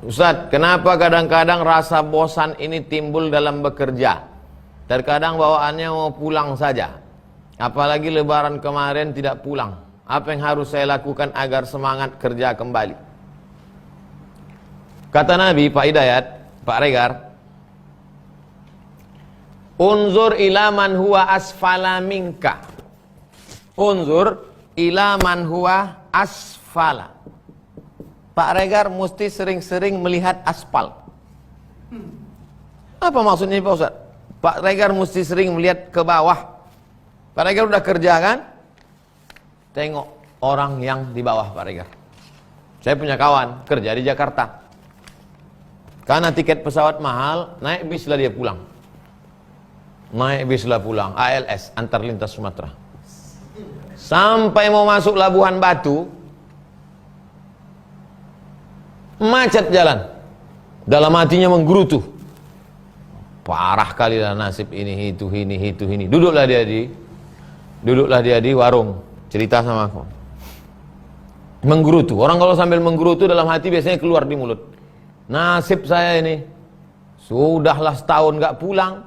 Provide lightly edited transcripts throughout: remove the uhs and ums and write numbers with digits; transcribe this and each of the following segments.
Ustaz, kenapa kadang-kadang rasa bosan ini timbul dalam bekerja? Terkadang bawaannya mau pulang saja. Apalagi lebaran kemarin tidak pulang. Apa yang harus saya lakukan agar semangat kerja kembali? Kata Nabi, Pak Hidayat, Pak Regar, unzur ila man huwa asfala minka. Unzur ila man huwa asfala. Pak Regar mesti sering-sering melihat aspal. Apa maksudnya Pak Ustaz? Pak Regar mesti sering melihat ke bawah. Pak Regar udah kerja kan? Tengok orang yang di bawah Pak Regar. Saya punya kawan kerja di Jakarta. Karena tiket pesawat mahal, naik bis lah dia pulang. Naik bis lah pulang, ALS, antar lintas Sumatera. Sampai mau masuk Labuhan Batu, macet jalan. Dalam hatinya menggerutu. Parah kali lah nasib ini. Duduklah dia di warung, cerita sama aku. Menggerutu. Orang kalau sambil menggerutu dalam hati biasanya keluar di mulut. Nasib saya ini, sudahlah setahun gak pulang.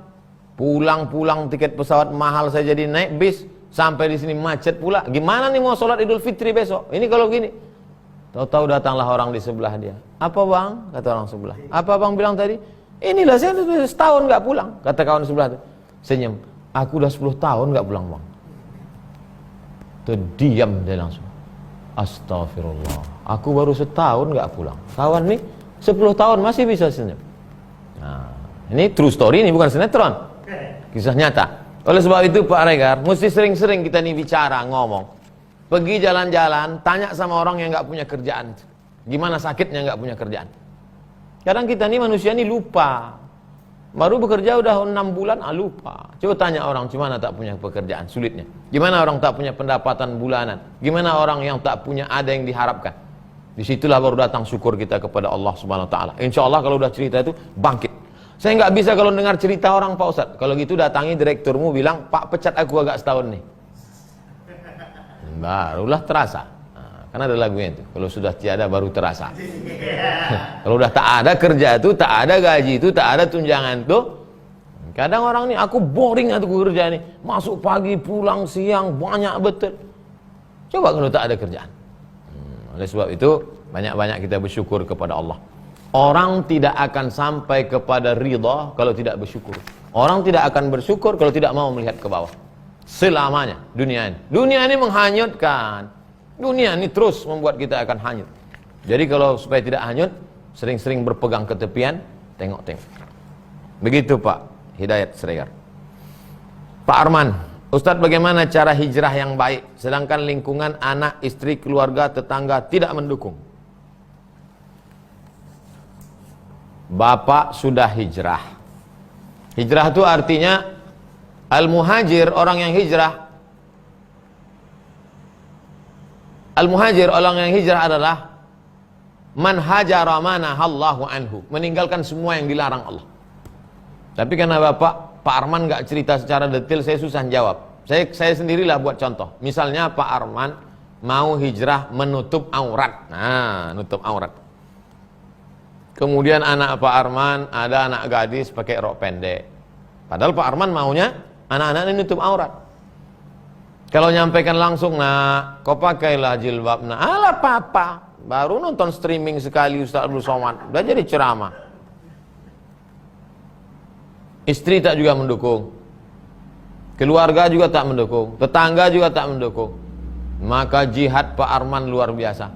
Pulang tiket pesawat mahal saya jadi naik bis, sampai di sini macet pula. Gimana nih mau sholat Idul Fitri besok? Ini kalau gini. Tahu-tahu datanglah orang di sebelah dia. Apa bang? Kata orang sebelah. Apa bang bilang tadi? Inilah saya setahun gak pulang. Kata kawan sebelah itu. Senyum. Aku udah 10 tahun gak pulang bang. Tuh diam dia langsung. Astagfirullah. Aku baru setahun gak pulang. Kawan nih 10 tahun masih bisa senyum. Nah, ini true story, ini bukan sinetron. Kisah nyata. Oleh sebab itu Pak Regar, mesti sering-sering kita nih bicara, ngomong. Pergi jalan-jalan, tanya sama orang yang gak punya kerjaan. Gimana sakitnya gak punya kerjaan. Kadang kita nih manusia nih lupa. Baru bekerja udah 6 bulan, lupa. Coba tanya orang, gimana tak punya pekerjaan, sulitnya. Gimana orang tak punya pendapatan bulanan. Gimana orang yang tak punya ada yang diharapkan. Disitulah baru datang syukur kita kepada Allah Subhanahu Wa Taala. Insya Allah kalau udah cerita itu, bangkit. Saya nggak bisa kalau dengar cerita orang, Pak Ustadz. Kalau gitu datangi direkturmu bilang, Pak pecat aku agak setahun nih. Barulah terasa. Nah, karena ada lagunya itu. Kalau sudah tiada baru terasa. Kalau udah tak ada kerja itu, tak ada gaji itu, tak ada tunjangan itu. Kadang orang ini, aku boring aku kerja nih. Masuk pagi, pulang siang, banyak betul. Coba kalau tak ada kerjaan. Oleh sebab itu, banyak-banyak kita bersyukur kepada Allah. Orang tidak akan sampai kepada ridha kalau tidak bersyukur. Orang tidak akan bersyukur kalau tidak mau melihat ke bawah. Selamanya dunia ini. Dunia ini menghanyutkan. Dunia ini terus membuat kita akan hanyut. Jadi kalau supaya tidak hanyut, sering-sering berpegang ke tepian, tengok-tengok. Begitu Pak Hidayat Sregar. Pak Arman, Ustadz bagaimana cara hijrah yang baik sedangkan lingkungan anak, istri, keluarga, tetangga tidak mendukung? Bapak sudah hijrah. Hijrah itu artinya al-muhajir, orang yang hijrah. Al-muhajir, orang yang hijrah adalah man hajara manahallahu anhu, meninggalkan semua yang dilarang Allah. Tapi karena Pak Arman nggak cerita secara detail, saya susah jawab. Saya sendirilah buat contoh. Misalnya Pak Arman mau hijrah menutup aurat. Nah, nutup aurat. Kemudian anak Pak Arman ada anak gadis pakai rok pendek. Padahal Pak Arman maunya anak-anak ini nutup aurat. Kalau nyampaikan langsung, nah, kau pakailah jilbab. Nah, alah papa, baru nonton streaming sekali Ustaz Abdul Somad, udah jadi ceramah. Istri tak juga mendukung. Keluarga juga tak mendukung. Tetangga juga tak mendukung. Maka jihad Pak Arman luar biasa.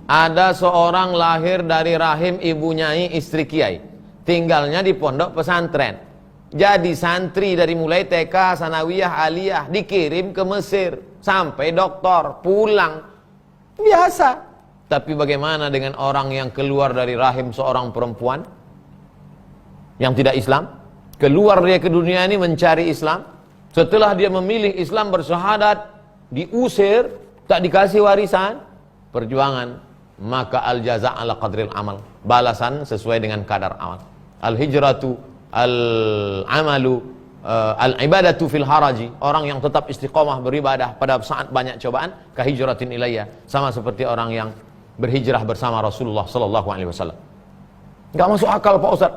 Ada seorang lahir dari rahim ibu nyai istri kiai, tinggalnya di pondok pesantren, jadi santri dari mulai TK, sanawiyah, aliyah, dikirim ke Mesir, sampai doktor, pulang, biasa. Tapi bagaimana dengan orang yang keluar dari rahim seorang perempuan yang tidak Islam, keluar dia ke dunia ini mencari Islam, setelah dia memilih Islam bersyahadat, diusir, tak dikasih warisan, perjuangan. Maka al-jaza' ala qadril amal, balasan sesuai dengan kadar amal. Al-hijratu al-amalu al-ibadatu fil haraji, orang yang tetap istiqomah beribadah pada saat banyak cobaan, kahijratin ilayya, sama seperti orang yang berhijrah bersama Rasulullah sallallahu alaihi wasallam. Enggak masuk akal Pak Ustaz.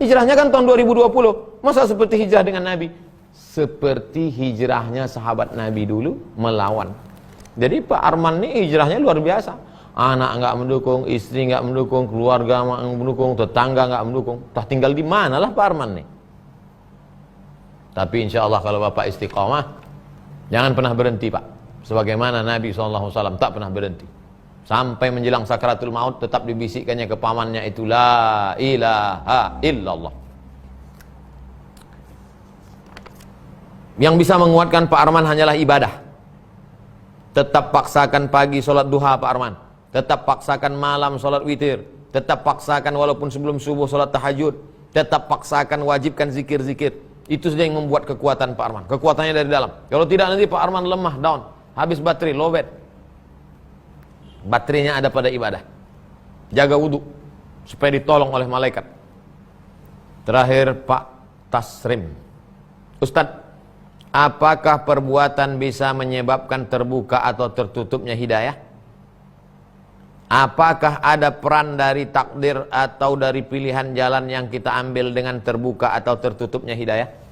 Hijrahnya kan tahun 2020. Masa seperti hijrah dengan Nabi? Seperti hijrahnya sahabat Nabi dulu melawan. Jadi Pak Arman ini hijrahnya luar biasa. Anak enggak mendukung, istri enggak mendukung, keluarga enggak mendukung, tetangga enggak mendukung. Tah tinggal di mana lah Pak Arman nih? Tapi insya Allah kalau Bapak istiqamah, jangan pernah berhenti Pak. Sebagaimana Nabi SAW tak pernah berhenti. Sampai menjelang sakaratul maut tetap dibisikkannya ke pamannya itu la ilaha illallah. Yang bisa menguatkan Pak Arman hanyalah ibadah. Tetap paksakan pagi solat duha Pak Arman. Tetap paksakan malam solat witir. Tetap paksakan walaupun sebelum subuh solat tahajud. Tetap paksakan wajibkan zikir-zikir. Itu saja yang membuat kekuatan Pak Arman. Kekuatannya dari dalam. Kalau tidak nanti Pak Arman lemah, down, habis baterai, lowbat. Baterainya ada pada ibadah. Jaga wudhu supaya ditolong oleh malaikat. Terakhir Pak Tasrim. Ustadz, apakah perbuatan bisa menyebabkan terbuka atau tertutupnya hidayah? Apakah ada peran dari takdir atau dari pilihan jalan yang kita ambil dengan terbuka atau tertutupnya hidayah?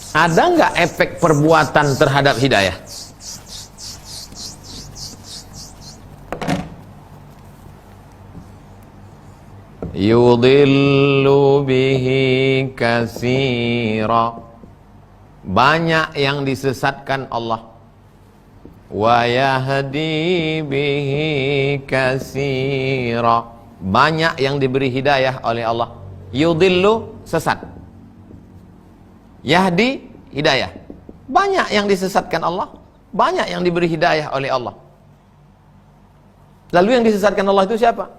Ada nggak efek perbuatan terhadap hidayah? Yudhillu bihi katsira. Banyak yang disesatkan Allah. Wa yahdi bihi katsira. Banyak yang diberi hidayah oleh Allah. Yudhillu, sesat. Yahdi, hidayah. Banyak yang disesatkan Allah, banyak yang diberi hidayah oleh Allah. Lalu yang disesatkan Allah itu siapa?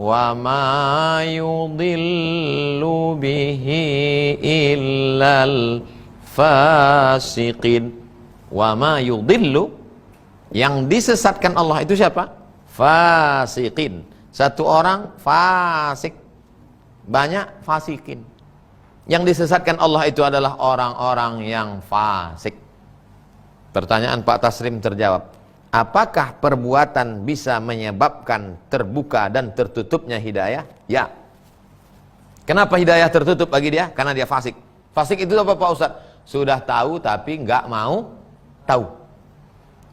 Wa ma yudhillu bihi illal fasiqin. Wa ma yudhillu, yang disesatkan Allah itu siapa? Fasiqin. Satu orang fasik, banyak fasikin. Yang disesatkan Allah itu adalah orang-orang yang fasik. Pertanyaan Pak Tasrim terjawab. Apakah perbuatan bisa menyebabkan terbuka dan tertutupnya hidayah? Ya. Kenapa hidayah tertutup bagi dia? Karena dia fasik. Fasik itu apa Pak Ustaz? Sudah tahu tapi nggak mau tahu.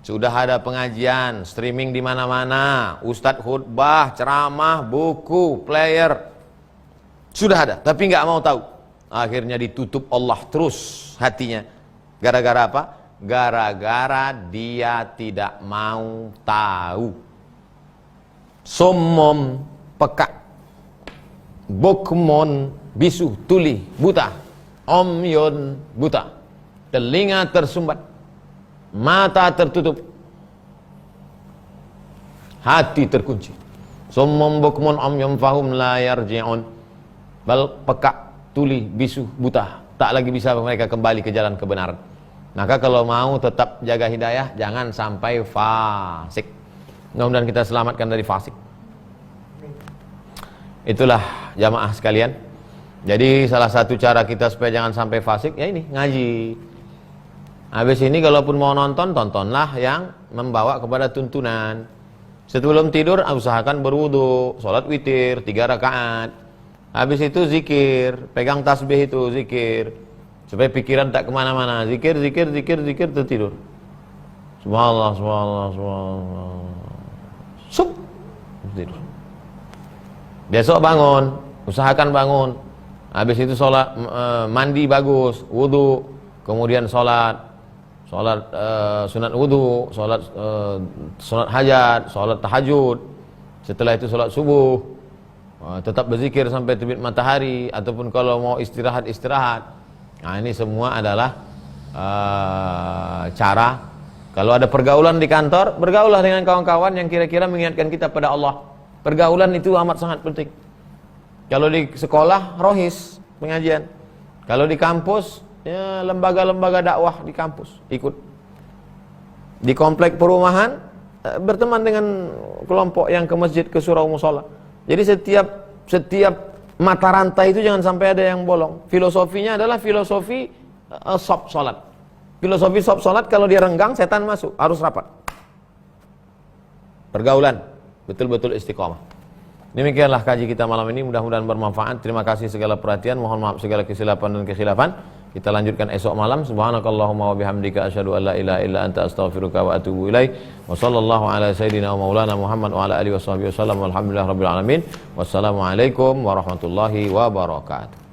Sudah ada pengajian, streaming di mana-mana, ustadz khutbah, ceramah, buku, player. Sudah ada, tapi nggak mau tahu. Akhirnya ditutup Allah terus hatinya. Gara-gara apa? Gara-gara dia tidak mau tahu. Summum, peka. Bukmun, bisu, tuli, buta. Omyun, buta. Telinga tersumbat. Mata tertutup. Hati terkunci. Summum, bukmun, omyun, fahum, la yarji'un. Bal, peka, tuli, bisu, buta. Tak lagi bisa mereka kembali ke jalan kebenaran. Maka kalau mau tetap jaga hidayah, jangan sampai fasik. Mudah-mudahan kita selamatkan dari fasik. Itulah jamaah sekalian. Jadi salah satu cara kita supaya jangan sampai fasik, ya ini, ngaji. Habis ini kalaupun mau nonton, tontonlah yang membawa kepada tuntunan. Sebelum tidur, usahakan berwudu, sholat witir, 3 rakaat. Habis itu zikir, pegang tasbih itu, zikir. Supaya pikiran tak kemana-mana. Zikir, zikir, zikir, zikir, tertidur. Subhanallah, subhanallah, subhanallah. Sup, tidur. Besok bangun, usahakan bangun. Habis itu sholat, mandi bagus, wudu, kemudian sholat sunat wudu, sholat hajat, sholat tahajud. Setelah itu sholat subuh. Tetap berzikir sampai terbit matahari, ataupun kalau mau istirahat. Nah, ini semua adalah cara. Kalau ada pergaulan di kantor, bergaulah dengan kawan-kawan yang kira-kira mengingatkan kita pada Allah. Pergaulan itu amat sangat penting. Kalau di sekolah, rohis, pengajian. Kalau di kampus, ya lembaga-lembaga dakwah di kampus, ikut. Di komplek perumahan, berteman dengan kelompok yang ke masjid, ke surau musola. Jadi setiap mata rantai itu jangan sampai ada yang bolong. Filosofinya adalah filosofi solat. Filosofi sholat kalau dia renggang, setan masuk, harus rapat. Pergaulan, betul-betul istiqomah. Demikianlah kaji kita malam ini, mudah-mudahan bermanfaat. Terima kasih segala perhatian, mohon maaf segala kesilapan dan kekhilafan. Kita lanjutkan esok malam. Subhanakallahumma wa bihamdika asyhadu an la ilaha illa anta astaghfiruka wa atubu ilaik. Wa sallallahu ala sayidina wa maulana Muhammad wa ala alihi washabihi wasallam. Walhamdulillahirabbil alamin. Wassalamualaikum warahmatullahi wabarakatuh.